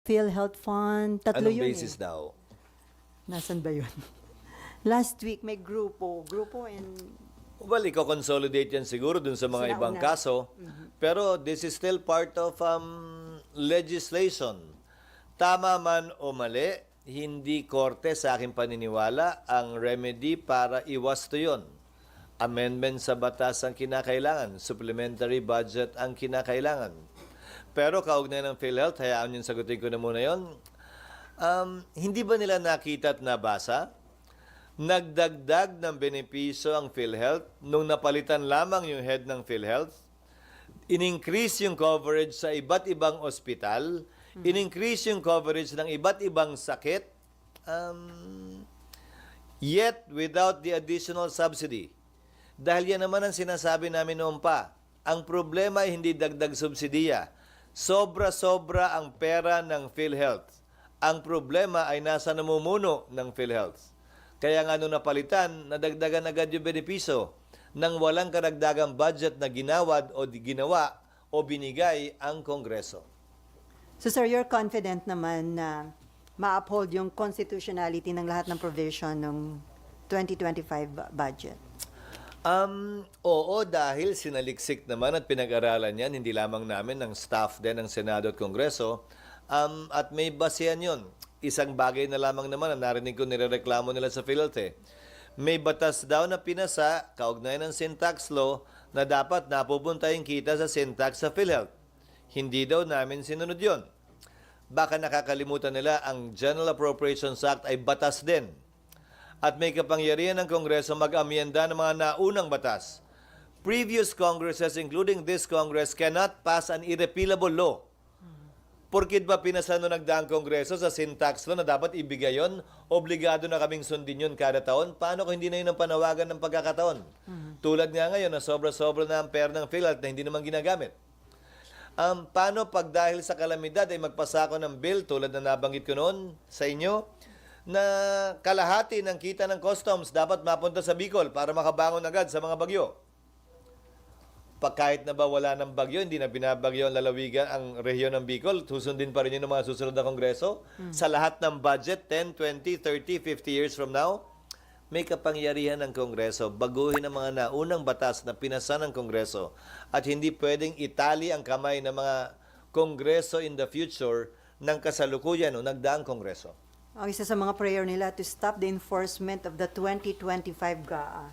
PhilHealth Fund, tatlo Anong yun basis daw? Nasaan ba yun? Last week may grupo and Well, iko-consolidate yan siguro dun sa mga ibang Sinauna. kaso. Pero this is still part of legislation. Tama man o mali, hindi korte sa aking paniniwala ang remedy para iwas to yun. Amendment sa batas ang kinakailangan. Supplementary budget ang kinakailangan. Pero kaugnay ng PhilHealth, hayaan yung sagutin ko na muna yun. Hindi ba nila nakita at nabasa? Nagdagdag ng benepisyo ang PhilHealth nung napalitan lamang yung head ng PhilHealth. In-increase yung coverage sa iba't ibang ospital. In-increase yung coverage ng iba't ibang sakit. Yet, without the additional subsidy. Dahil yan naman ang sinasabi namin noon pa. Ang problema ay hindi dagdag subsidiya. Sobra-sobra ang pera ng PhilHealth. Ang problema ay nasa namumuno ng PhilHealth. Kaya nga nung napalitan, nadagdagan agad yung benepisyo nang walang karagdagang budget na ginawad o ginawa o binigay ang Kongreso. So sir, you're confident naman na ma-uphold yung constitutionality ng lahat ng provision ng 2025 budget? Oo, dahil sinaliksik naman at pinag-aralan yan, hindi lamang namin, ng staff din ng Senado at Kongreso, at may basehan yun. Isang bagay na lamang naman na narinig ko nirereklamo nila sa PhilHealth eh. May batas daw na pinasa, kaugnay ng sin tax law, na dapat napupunta yung kita sa sin tax sa PhilHealth. Hindi daw namin sinunod yun. Baka nakakalimutan nila ang General Appropriations Act ay batas din. At may kapangyarihan ng Kongreso mag-amyenda ng mga naunang batas. Previous Congresses, including this Congress, cannot pass an irrepealable law. Porkit ba pinasa noong nagdaang Kongreso sa sin tax law na dapat ibigay yon, obligado na kaming sundin yun kada taon? Paano kung hindi na yun ang panawagan ng pagkakataon? Tulad nga ngayon na sobra-sobra na ang pera ng PhilHealth na hindi naman ginagamit. Paano pag dahil sa kalamidad ay magpasako ng bill tulad na nabanggit ko noon sa inyo, na kalahati ng kita ng customs dapat mapunta sa Bicol para makabangon agad sa mga bagyo. Kahit na ba wala ng bagyo, hindi na binabagyo ang lalawigan ang rehiyon ng Bicol, susundin pa rin yun ng mga susunod na Kongreso. Sa lahat ng budget, 10, 20, 30, 50 years from now, may kapangyarihan ng Kongreso baguhin ang mga naunang batas na pinasa ng Kongreso at hindi pwedeng itali ang kamay ng mga Kongreso in the future ng kasalukuyan o nagdaang Kongreso. Ang isa sa mga prayer nila to stop the enforcement of the 2025 GAA.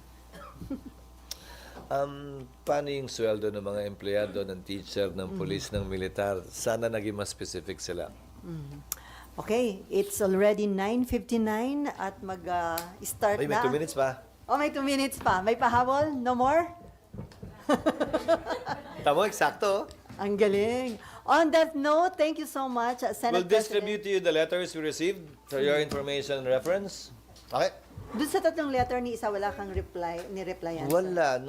Paano yung sweldo ng mga empleyado, ng teacher, ng police, ng militar? Sana naging mas specific sila. Okay, it's already 9:59 at mag-start Ay, may na. 2 minutes pa. Oh, may 2 minutes pa. May pahabol? No more? Tama, eksakto. Ang galing. On that note, thank you so much, Senate We'll distribute to you the letters we received for your information and reference. Okay? Doon sa tatlong letter ni isa, wala kang reply, ni-replyan. Wala, no?